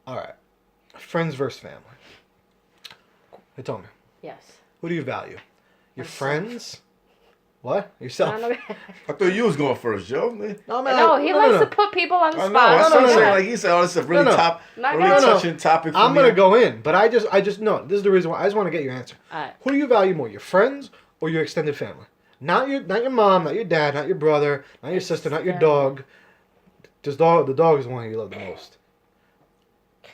All right. Friends versus family. Hey, tell me. Yes. Who do you value? Your Myself. friends? What? Yourself? I thought you was going first, Joe. Man. No, man. No, he likes to put people on the I know. spot. That's what I'm no. saying. Like he said, oh, this is a really touching topic for I'm me. going to go in, but I just, no, this is the reason why. I just want to get your answer. All right. Who do you value more, your friends or your extended family? Not your mom, not your dad, not your brother, not your sister, not your dog. Just the dog is the one you love the most.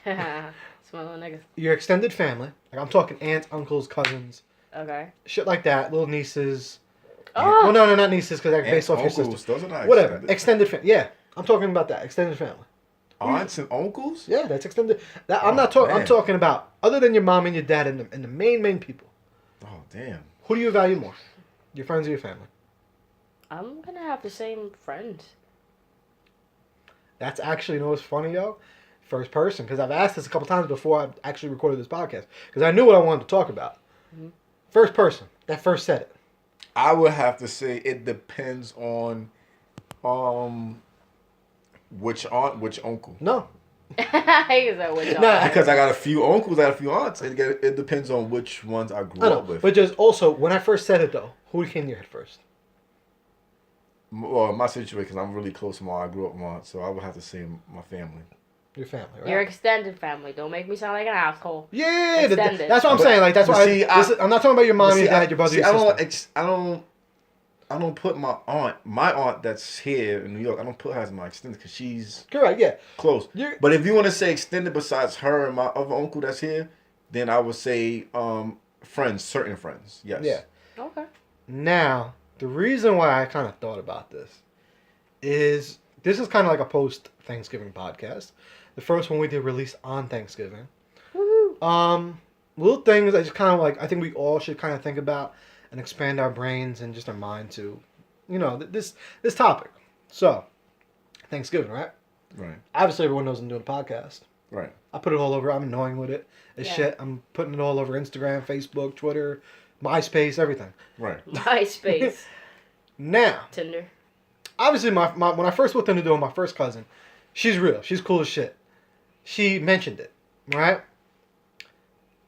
Small little niggas. Your extended family, like I'm talking aunts, uncles, cousins, Okay. shit like that, little nieces. Oh. Well, no, not nieces because they're based off your uncles, sister. those are not Whatever, extended. extended family. Yeah, I'm talking about that extended family. Aunts and uncles? Yeah, that's extended. I'm not talking. I'm man. talking about other than your mom and your dad and the main people. Oh, damn. Who do you value more, your friends or your family? I'm gonna have the same friends. That's actually, you know what's funny, yo? First person, because I've asked this a couple times before I actually recorded this podcast, because I knew what I wanted to talk about. Mm-hmm. First person that first said it. I would have to say it depends on which aunt, which uncle. No. He said which Nah. Because I got a few uncles, I got a few aunts. It depends on which ones I grew up with. But just also, when I first said it, though, who came to your head first? Well, my situation, because I'm really close to I grew up with my aunt, so I would have to say my family. Your family, right? Your extended family. Don't make me sound like an asshole. Yeah, Extended. that's what I'm saying. Like, that's But why see, I'm not talking about your mom, your dad, your brother, your sister. I don't put my aunt that's here in New York, I don't put her as my extended because she's Correct, yeah. close. You're- But if you want to say extended besides her and my other uncle that's here, then I would say friends, certain friends. Yes. Yeah. Okay. Now, the reason why I kind of thought about this is kind of like a post-Thanksgiving podcast. The first one we did release on Thanksgiving. Woohoo. Little things I just kind of like, I think we all should kind of think about and expand our brains and just our mind to, you know, this topic. So, Thanksgiving, right? Right. Obviously, everyone knows I'm doing a podcast. Right. I put it all over. I'm annoying with it. It's shit. I'm putting it all over Instagram, Facebook, Twitter, MySpace, everything. Right. MySpace. Now, Tinder. obviously, my when I first looked into doing my first cousin, she's real. She's cool as shit. She mentioned it, right?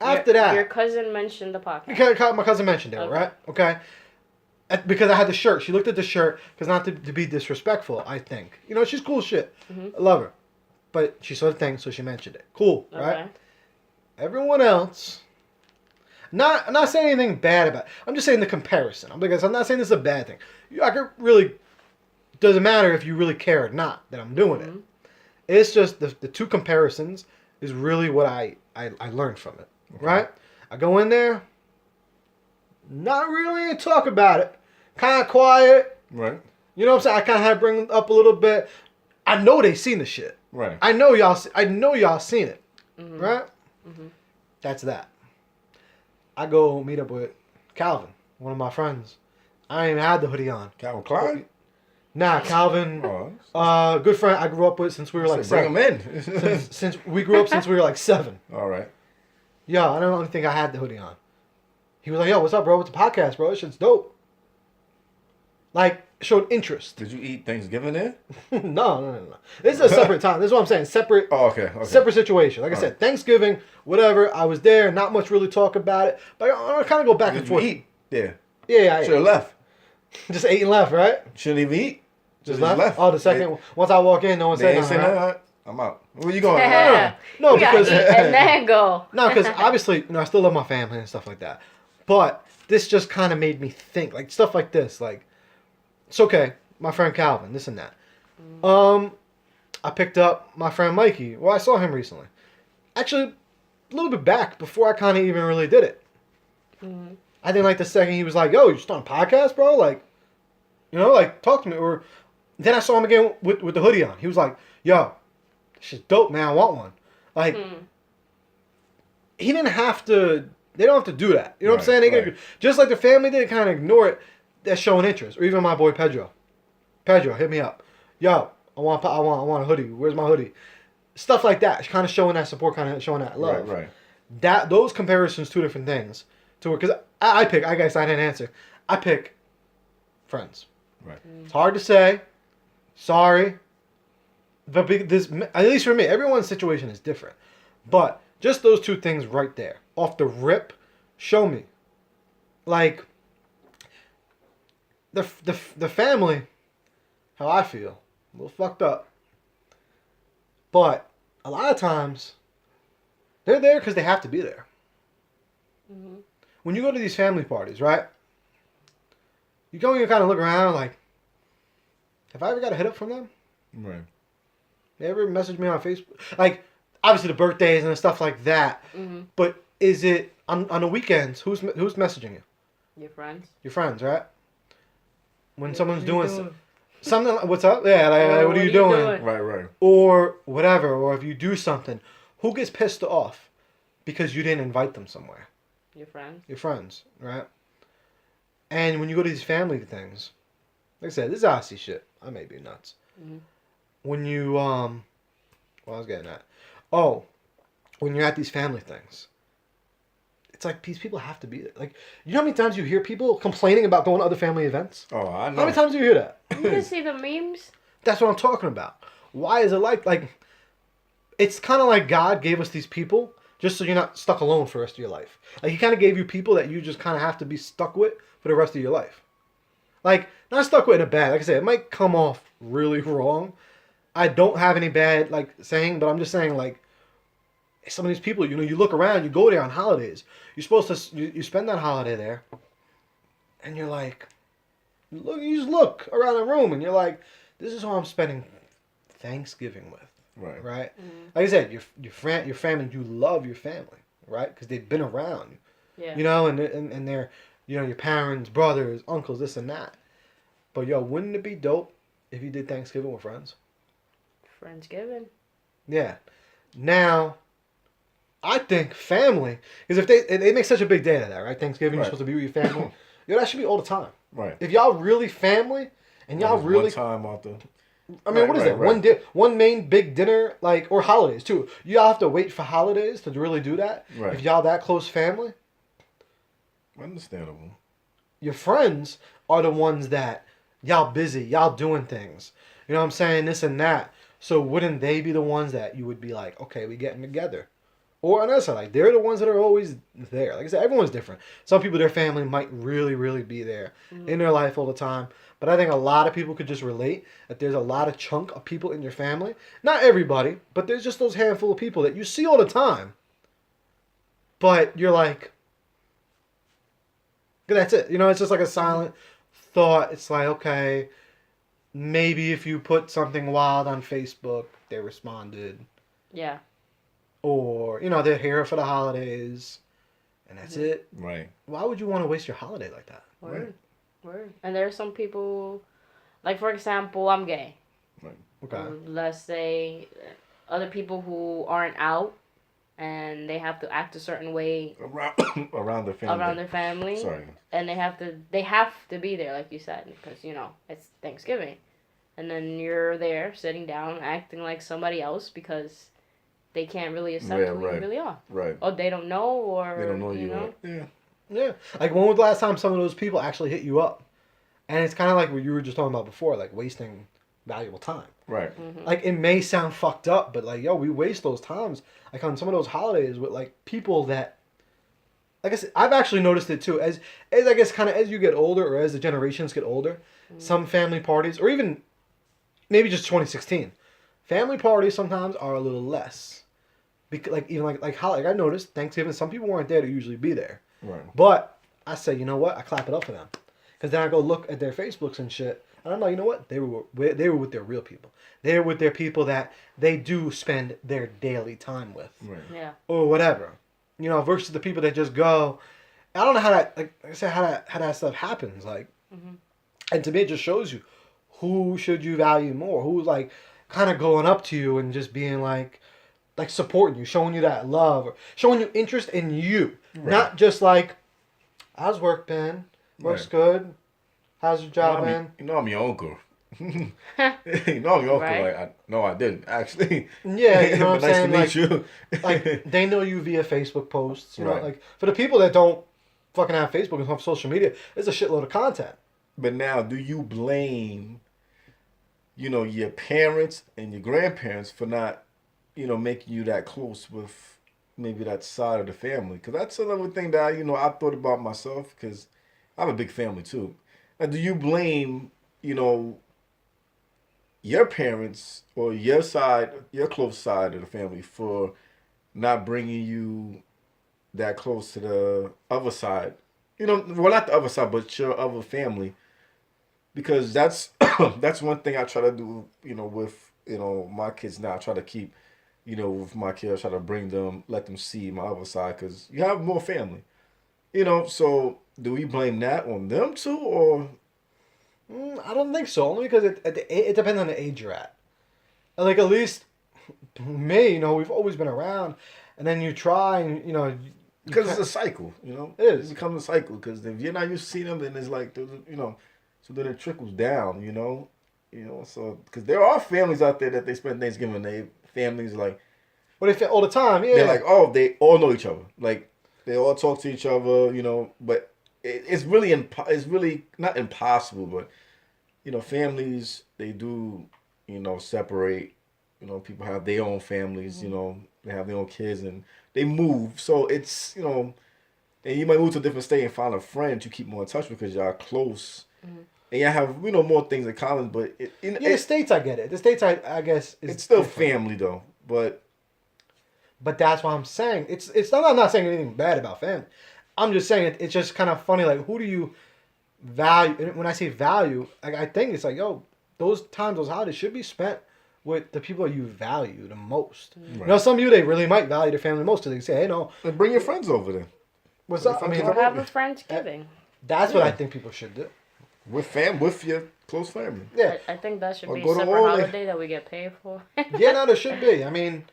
After that, Your cousin mentioned the podcast. because my cousin mentioned it, Okay. right? Okay. Because I had the shirt. She looked at the shirt, because not to be disrespectful, I think. You know, she's cool as shit. Mm-hmm. I love her. But she saw the thing, so she mentioned it. Cool, right? Okay. Everyone else, I'm not saying anything bad about it. I'm just saying the comparison. I'm not saying this is a bad thing. I could really, doesn't matter if you really care or not that I'm doing it. It's just the two comparisons is really what I learned from it, right? I go in there, not really talk about it, kind of quiet. Right. You know what I'm saying? I kind of had to bring it up a little bit. I know they seen the shit. Right. I know y'all seen it, right? Mm-hmm. That's that. I go meet up with Calvin, one of my friends. I ain't even had the hoodie on. Calvin Klein? Nah, Calvin, Oh. good friend I grew up with since we were like Bring 7. him in. Since we grew up since we were like 7. All right. Yo, I don't think I had the hoodie on. He was like, yo, what's up, bro? What's the podcast, bro? This shit's dope. Like, showed interest. Did you eat Thanksgiving there? No. This is a separate time. This is what I'm saying. Separate. Oh, okay. Separate situation. Like I said, Thanksgiving, whatever. I was there. Not much really talk about it. But I kind of go back and Did forth. you eat? Yeah. Yeah, I Should have ate. left. Just ate and left, right? Shouldn't even eat. Just left? Oh, the second one. Once I walk in, no one They said ain't say nothing. nothing. Right? I'm out. Where you going? No, You gotta because eat and then go. no, because obviously, I still love my family and stuff like that. But this just kind of made me think, like stuff like this, like it's okay. My friend Calvin, this and that. I picked up my friend Mikey. Well, I saw him recently. Actually, a little bit back before I kind of even really did it. I think like the second he was like, "Yo, you starting a podcast, bro? Like, you know, like talk to me." Or then I saw him again with the hoodie on. He was like, "Yo, this shit's dope, man. I want one." Like, he didn't have to. They don't have to do that. You know what I'm saying? They could, just like the family did, kind of ignore it. That's showing interest. Or even my boy Pedro. Pedro, hit me up. Yo, I want a hoodie. Where's my hoodie? Stuff like that. Kind of showing that support, kind of showing that love. Right. Those comparisons, two different things. Because I guess I didn't answer. I pick friends. Right. It's hard to say. Sorry. But this, at least for me, everyone's situation is different. But just those two things right there, off the rip, show me. Like, the family, how I feel, a little fucked up. But a lot of times, they're there because they have to be there. Mm-hmm. When you go to these family parties, right? You go and you kind of look around like, have I ever got a hit up from them? Right. They ever message me on Facebook? Like, obviously the birthdays and stuff like that. Mm-hmm. But is it on the weekends? Who's messaging you? Your friends. Your friends, right? When someone's What are you doing doing? something, what's up? Yeah, like, what are you doing? Right. Or whatever. Or if you do something, who gets pissed off because you didn't invite them somewhere? Your friends. Your friends, right? And when you go to these family things, like I said, this is how I see shit. I may be nuts. Mm-hmm. When you what I was getting at. Oh, when you're at these family things, it's like these people have to be there. Like, you know how many times you hear people complaining about going to other family events? Oh, I know. How many times do you hear that? You can see the memes. That's what I'm talking about. Why is it like it's kind of like God gave us these people just so you're not stuck alone for the rest of your life. Like, he kind of gave you people that you just kind of have to be stuck with for the rest of your life. Like, not stuck with in a bad. Like I said, it might come off really wrong. I don't have any bad like saying, but I'm just saying like some of these people, you know, you look around, you go there on holidays. You're supposed to you spend that holiday there, and you're like, you just look around the room, and you're like, this is who I'm spending Thanksgiving with, right? Mm-hmm. Like I said, your family, you love your family, right? Because they've been around, Yeah. you know, and they're, you know, your parents, brothers, uncles, this and that. But yo, wouldn't it be dope if you did Thanksgiving with friends? Friendsgiving. Yeah. Now, I think family, because if they make such a big day of that, right? Thanksgiving, Right. you're supposed to be with your family. Yo, that should be all the time. Right. If y'all really family and y'all really, one time out there. I mean, what is that? Right. One main big dinner, like, or holidays too. Y'all have to wait for holidays to really do that. Right. If y'all that close family, Understandable. your friends are the ones that y'all busy, y'all doing things. You know what I'm saying? This and that. So wouldn't they be the ones that you would be like, okay, we getting together? Or on the other side, like, they're the ones that are always there. Like I said, everyone's different. Some people, their family might really, really be there in their life all the time. But I think a lot of people could just relate that there's a lot of chunk of people in your family. Not everybody, but there's just those handful of people that you see all the time. But you're like, that's it. You know, it's just like a silent thought. It's like, okay, maybe if you put something wild on Facebook, they responded. Yeah. Or, you know, they're here for the holidays, and that's it. Right. Why would you want to waste your holiday like that? Word. Word. And there's some people, like, for example, I'm gay. Okay. Let's say other people who aren't out and they have to act a certain way Around their family. around their family. Sorry. And they have to be there, like you said, because, you know, it's Thanksgiving. And then you're there sitting down acting like somebody else because they can't really accept who you really are. Right. Oh, they don't know, or They don't know you. know? Yeah. Yeah. Like, when was the last time some of those people actually hit you up? And it's kind of like what you were just talking about before, like wasting valuable time. Right. Mm-hmm. Like, it may sound fucked up, but like, yo, we waste those times, like, on some of those holidays with like people that, like I said, I've actually noticed it too. As I guess kind of as you get older, or as the generations get older, some family parties, or even maybe just 2016, family parties sometimes are a little less. Because like even like I noticed Thanksgiving, some people weren't there to usually be there. Right. But I say, you know what? I clap it up for them, because then I go look at their Facebooks and shit, and I'm like, you know what? They were with their real people. They were with their people that they do spend their daily time with, Right. Yeah. or whatever, you know, versus the people that just go. I don't know how that, like I said, how that stuff happens, like, and to me it just shows you who should you value more, who's like kind of going up to you and just being like supporting you, showing you that love, or showing you interest in you. Right. Not just like, how's work been? Work's Right. good. How's your job been? You know I'm your uncle. You know I'm your uncle. Right. No, I didn't actually. Yeah, you know what I'm Nice saying? to meet you. Like, they know you via Facebook posts. You know, Right. like, for the people that don't fucking have Facebook and have social media, there's a shitload of content. But now, do you blame your parents and your grandparents for not, making you that close with maybe that side of the family. Because that's another thing that I thought about myself. Because I have a big family too. Now, do you blame, you know, your parents or your side, your close side of the family for not bringing you that close to the other side? Well, not the other side, but your other family, because that's that's one thing I try to do. With my kids now, I try to keep, with my kids, I try to bring them, let them see my other side, because you have more family. So do we blame that on them too, or I don't think so. Only because it depends on the age you're at. Like at least me, we've always been around, and then you try, and because it's a cycle, It is. It becomes a cycle because if you're not used to seeing them, then it's like, so then it trickles down, so because there are families out there that they spend Thanksgiving, they families like, But if all the time, yeah, they're like, oh, they all know each other, like they all talk to each other, but it's really it's really not impossible, but families, they do, separate. People have their own families. They have their own kids and they move. So it's and you might move to a different state and find a friend you keep more in touch with because y'all close. And y'all have more things in common. But the states, I get it. The states, I guess, is it's still different. family though. But that's what I'm saying. It's not. I'm not saying anything bad about family. I'm just saying it's just kind of funny. Like, who do you value? And when I say value, I think it's like, yo, those times, those holidays should be spent with the people you value the most. Right. Some of you, they really might value their family the most. So they say, hey, no. And bring your friends over then. What's up? I mean, or have a Friendsgiving. That's what I think people should do. With your close family. Yeah. I think that should Or be a go to separate all holiday that we get paid for. Yeah, no, there should be. I mean,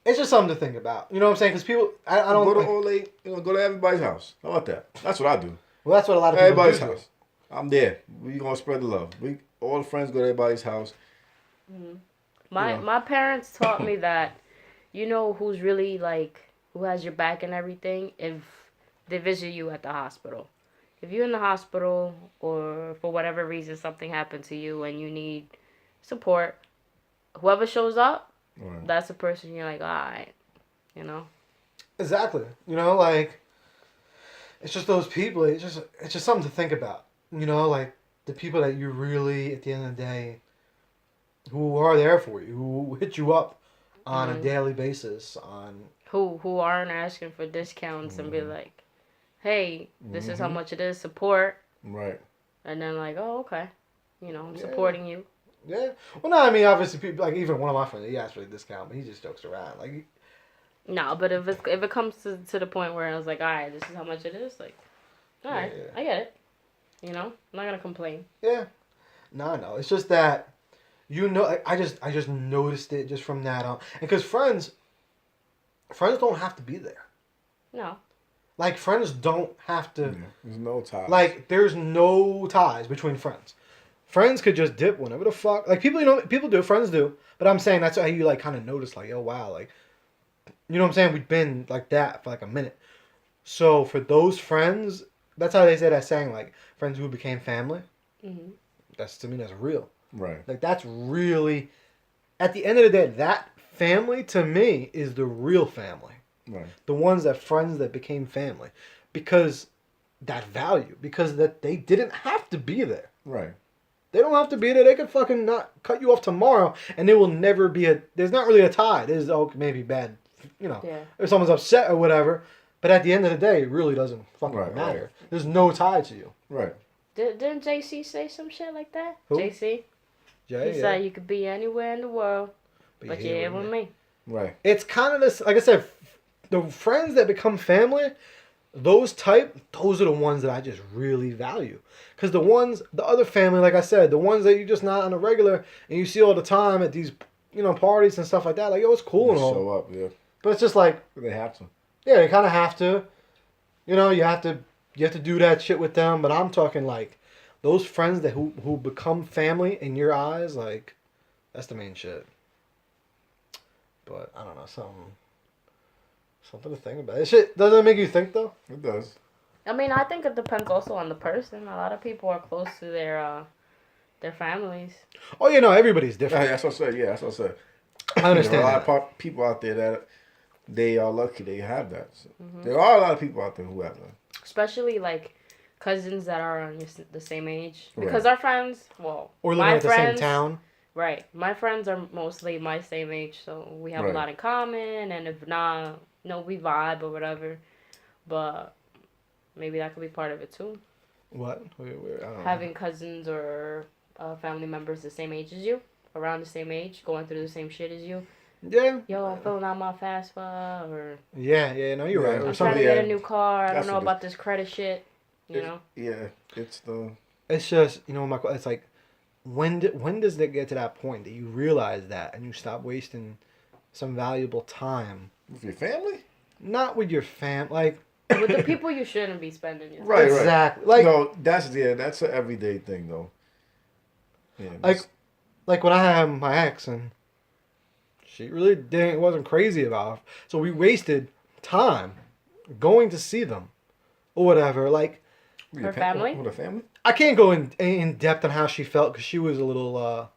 it's just something to think about. You know what I'm saying? Because people, I don't go to like, all they, go to everybody's house. How about that? That's what I do. well, that's what a lot of people Everybody's do. house. I'm there. We gonna spread the love. We all the friends go to everybody's house. My parents taught me that, who's really like, who has your back and everything if they visit you at the hospital. If you're in the hospital or for whatever reason something happened to you and you need support, whoever shows up, Right. that's the person you're like, all right, Exactly. Like, it's just those people. It's just something to think about. Like the people that you really, at the end of the day, who are there for you, who hit you up on a daily basis, who aren't asking for discounts and be like, hey, this is how much it is, support. Right. And then like, oh, okay. I'm supporting you. Yeah. Well, no, I mean, obviously, people, like, even one of my friends, he asked for a discount, but he just jokes around. Like, No, but if it comes to the point where I was like, all right, this is how much it is, like, all right, Yeah. I get it. I'm not gonna complain. yeah. No. It's just that, I just noticed it just from that on. And because friends don't have to be there. No. Like, friends don't have to. Yeah. There's no ties. Like, there's no ties between friends. Friends could just dip whenever the fuck. Like, people do, friends do. But I'm saying that's how you, like, kind of notice, like, oh, wow, like, you know what I'm saying? We've been like that for, like, a minute. So, for those friends, that's how they say that saying, like, friends who became family. Mm-hmm. To me, that's real. Right. Like, that's really, at the end of the day, that family, to me, is the real family. Right. The ones friends that became family. Because that value. Because that they didn't have to be there. Right. They don't have to be there. They could fucking not cut you off tomorrow, and there will never be there's not really a tie. There's, maybe bad, Yeah. if someone's upset or whatever. But at the end of the day, it really doesn't fucking Right, matter. right. There's no tie to you. Right. Didn't JC say some shit like that? Who? JC? Jay, He said you could be anywhere in the world, but you're here with me. Right. It's kind of this, like I said, the friends that become family, those are the ones that I just really value. Because the other family, like I said, the ones that you're just not on a regular and you see all the time at these, parties and stuff like that, like, yo, it's cool and all. Show up, yeah. But it's just like, They have to. yeah, you kind of have to. You have to do that shit with them. But I'm talking like those friends who become family in your eyes, like, that's the main shit. But I don't know, something to think about. This shit doesn't it make you think though? It there's. I mean, I think it depends also on the person. A lot of people are close to their their families. Oh, yeah, no, everybody's different. That's what I said. Yeah, that's what I said. I understand There are a that. lot of people out there that they are lucky they have that. So there are a lot of people out there who have that. Especially like cousins that are on the same age. Because Right. our friends, well, Or living my at the same friends, town. right? My friends are mostly my same age, so we have a Right. lot in common. And if not, no, we vibe or whatever. But maybe that could be part of it too. What? I don't know. Having cousins or family members the same age as you, around the same age, going through the same shit as you. Yeah. Yo, I'm filling out my FAFSA, or Yeah, no, you're Yeah. right. Or I'm something. trying to get a new car. I don't That's know what it about this credit shit. You know. Yeah, it's the It's just, it's like, when does it get to that point that you realize that and you stop wasting some valuable time? with your family. Not with your like. With the people you shouldn't be spending your time. Right, Exactly. right. Like, No, that's an everyday thing though. Yeah, like when I had my ex and she really wasn't crazy about it. So we wasted time going to see them or whatever. Like, Her family? With a family. I can't go in depth on how she felt because she was a little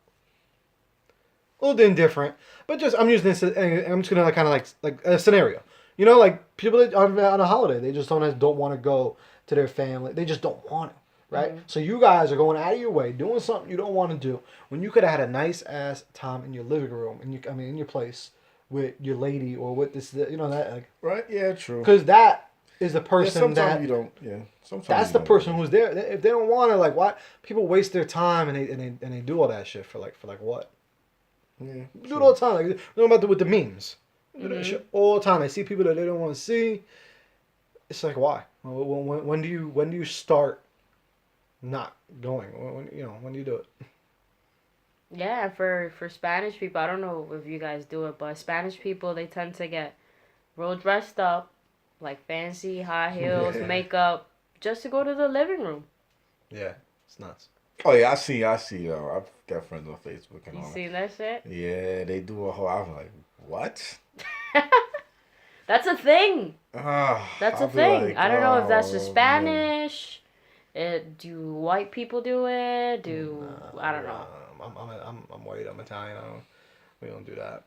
indifferent. But just I'm using this. I'm just gonna like, kind of like a scenario. Like people that are on a holiday, they just don't want to go to their family. They just don't want to, right? Mm-hmm. So you guys are going out of your way doing something you don't want to do when you could have had a nice ass time in your living room in your place with your lady or with this that like, Right. Yeah. True. because that is the person sometimes that you don't. Yeah. Sometimes that's you the don't. person who's there. If they don't want to, like, why people waste their time and they do all that shit for what? Yeah. Do it all the time. Like, with the memes. Do that Mhm. shit all the time. They see people that they don't want to see. It's like, why? When do you start not going? When do you do it? Yeah, for Spanish people, I don't know if you guys do it, but Spanish people, they tend to get real dressed up, like fancy high heels, Yeah. makeup, just to go to the living room. Yeah, it's nuts. Oh yeah, I see. I've got friends on Facebook and You all. seen that shit? Yeah, they do a whole. I'm like, what? That's a thing. That's a I'll be thing. like, I don't know if that's oh, just man. Spanish. Do white people do it? I don't know. I'm white. I'm Italian. We don't do that.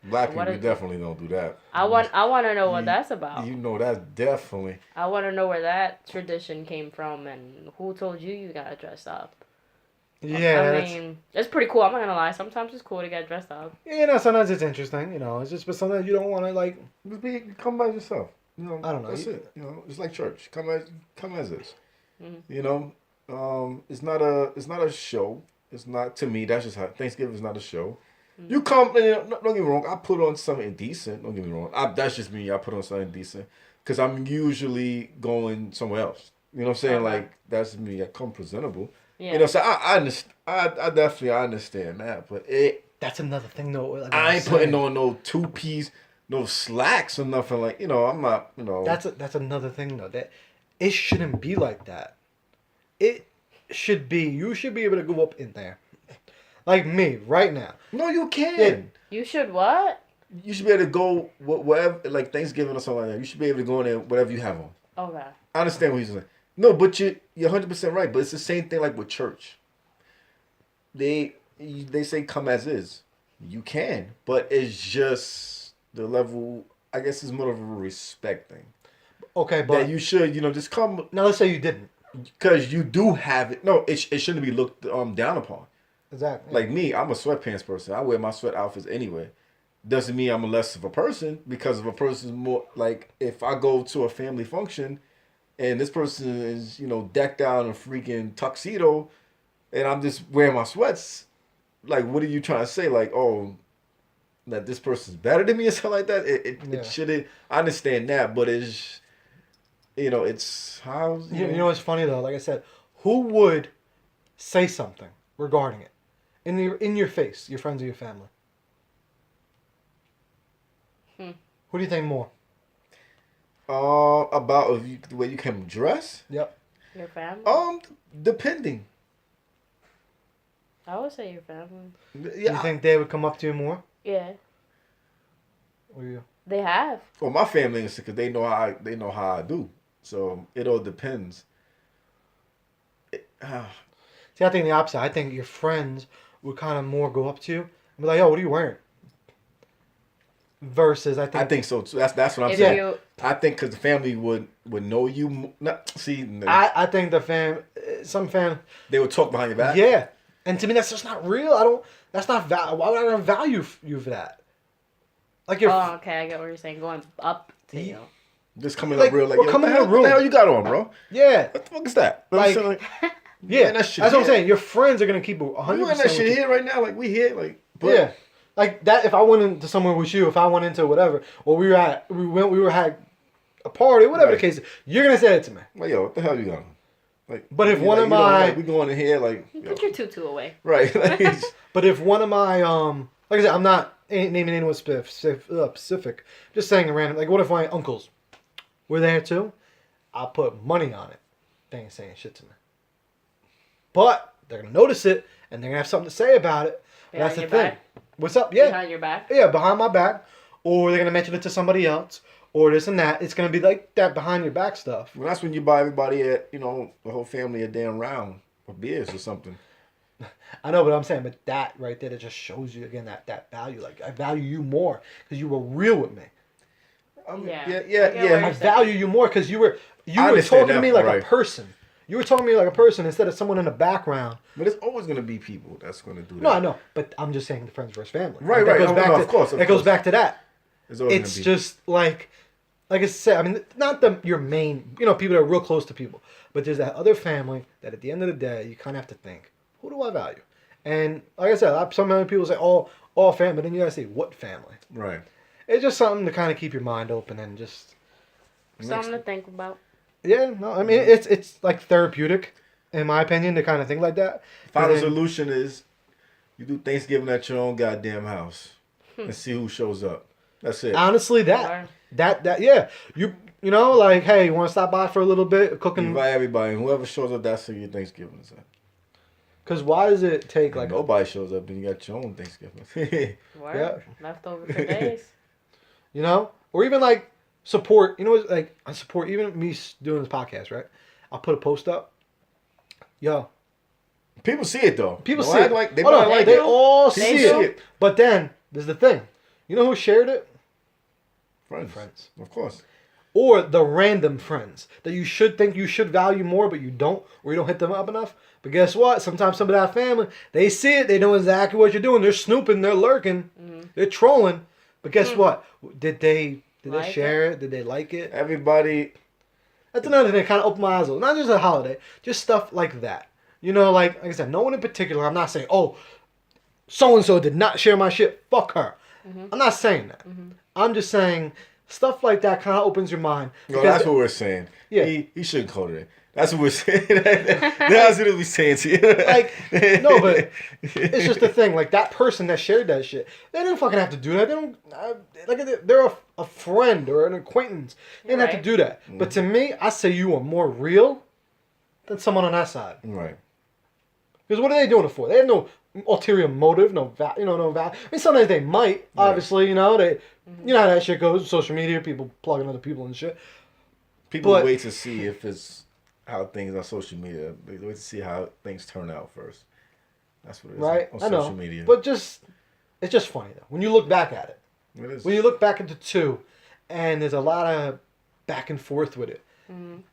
Black What people is it? definitely don't do that. I want to know what You- that's about. You know, that's definitely. I want to know where that tradition came from and who told you gotta dress up. Yeah, I mean, it's pretty cool. I'm not gonna lie. Sometimes it's cool to get dressed up. sometimes it's interesting. It's just, but sometimes you don't want to like. Come by yourself. I don't know. That's it. It's like church. Come as is. Mhm. It's not a show. It's not, to me. That's just how Thanksgiving is not a show. You come, and don't get me wrong. I put on something decent. Don't get me wrong. That's just me. I put on something decent because I'm usually going somewhere else. You know what I'm saying? Okay. Like that's me. I come presentable. Yeah. So I understand. I definitely understand that, but That's another thing, though. Like I was ain't saying. putting on no 2-piece, no slacks or nothing like. I'm not. That's another thing, though. That it shouldn't be like that. It should be. You should be able to go up in there, like me right now. No, you can. Yeah. You should what? You should be able to go whatever, like Thanksgiving or something like that. You should be able to go in there whatever you have on. Okay. I understand what you're saying. No, but you're 100% right. But it's the same thing like with church. They say come as is. You can, but it's just the level. I guess it's more of a respect thing. Okay, but That you should, just come now let's say you didn't. because you do have it. No, it shouldn't be looked down upon. Exactly. Like me, I'm a sweatpants person. I wear my sweat outfits anyway. Doesn't mean I'm less of a person because if a person's more like if I go to a family function and this person is, decked out in a freaking tuxedo and I'm just wearing my sweats, like what are you trying to say? Like, oh, that this person's better than me or something like that? It shouldn't. I understand that, but it's it's how You know what's funny though? Like I said, who would say something regarding it in your face, your friends or your family? Who do you think more? about the way you can dress. Yep. Your family? Depending. I would say your family. Yeah. You think they would come up to you more? Yeah. Or you? They have. Well, my family is because they know how I do. So it all depends. See, I think the opposite. I think your friends would kind of more go up to you and be like, "Yo, what are you wearing?" Versus, I think so too. That's what I'm If saying. you, I think because the family would know you. I think some fam, They would talk behind your back. yeah, and to me that's just not real. I don't. That's not Why would I not value you for that? Like you're. oh, okay, I get what you're saying. Going up to you. Just coming Like, up real like, we're yo, coming what the in the room. What the hell you got on, bro? Yeah, What the fuck is that? Like, yeah, man, that shit that's what I'm here. saying. Your friends are gonna keep 100%. You in that shit here right now? Like we here? Like Yeah, like that. If I went into somewhere with you, if I went into whatever, or we were had a party, whatever Right. the case, you're gonna say it to me. Like yo, what the hell you got on? Like, But if you one like, of you know, my- like, we going in here like yo. Put your tutu away. Right. Like, But if one of my like I said, I'm not naming anyone specific. Just saying a random. Like, what if my uncles were there too? I'll put money on it. They ain't saying shit to me. But they're gonna notice it, and they're gonna have something to say about it. Behind That's the your thing. back? What's up? Yeah, Behind your back. yeah, behind my back, or they're gonna mention it to somebody else, or this and that. It's gonna be like that behind your back stuff. well, that's when you buy everybody the whole family a damn round of beers or something. I know what I'm saying, but that right there, that just shows you again that value. Like, I value you more because you were real with me. Yeah. Yeah. I get what I you're value you more because you were I talking understand to that, me like right. a person. You were talking to me like a person instead of someone in the background. But there's always gonna be people that's gonna do that. No, I know, but I'm just saying the friends versus family. Right, That right. goes No, back no, to, of course, That goes back to that. There's always It's gonna be. just like I said. I mean, not your main. People that are real close to people, but there's that other family that at the end of the day, you kind of have to think, who do I value? And like I said, some other people say all family, but then you gotta say what family. Right. It's just something to kind of keep your mind open and just. Something to think about. Yeah, no, I mean it's like therapeutic, in my opinion, to kind of think like that. Final And then- solution is you do Thanksgiving at your own goddamn house and see who shows up. That's it. Honestly, Right. that yeah, you like, hey, you want to stop by for a little bit cooking? Invite everybody, and whoever shows up, that's who your Thanksgiving is at. Because why does it take like Nobody shows up, then you got your own Thanksgiving. Word. Yeah. Leftover for days. or even like support? Like I support even me doing this podcast, right? I'll put a post up. Yo, People see it though. people Don't see act it. Like, they Hold might on, like they it. all They see see it. it. But then there's the thing. You know who shared it? Friends. Of course. Or the random friends that you should think you should value more, but you don't, or you don't hit them up enough. But guess what? Sometimes some of that family, they see it, they know exactly what you're doing. They're snooping, they're lurking, they're trolling. But guess what? Did they Like share it? Did they like it? Everybody. That's another thing that kind of opened my eyes. Not just a holiday, just stuff like that. Like I said, no one in particular. I'm not saying, oh, so and so did not share my shit. Fuck her. I'm not saying that. I'm just saying stuff like that kind of opens your mind. No, that's what we're saying. Yeah. He shouldn't call it. That's what we're saying. That's what we're saying to you. Like, no, but it's just the thing. Like, that person that shared that shit, they didn't fucking have to do that. They don't, like, they're a friend or an acquaintance. They didn't have to Right. do that. But to me, I say you are more real than someone on that side. Right. Because what are they doing it for? They have no ulterior motive, no value. I mean, sometimes they might, obviously, you know how that shit goes. Social media, people plugging other people and shit. People But- wait to see if it's how things on social media. They wait to see how things turn out first. That's what it is Right? on I know. social media. But it's just funny, though. When you look back at it. It is. When you look back at the two, and there's a lot of back and forth with it,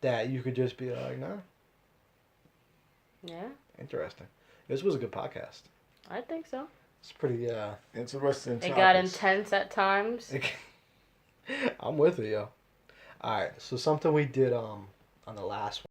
that you could just be like, nah, Yeah, interesting. This was a good podcast. I think so. It's pretty, Interesting. It got topics. intense at times. I'm with it, yo. All right, so something we did on the last one.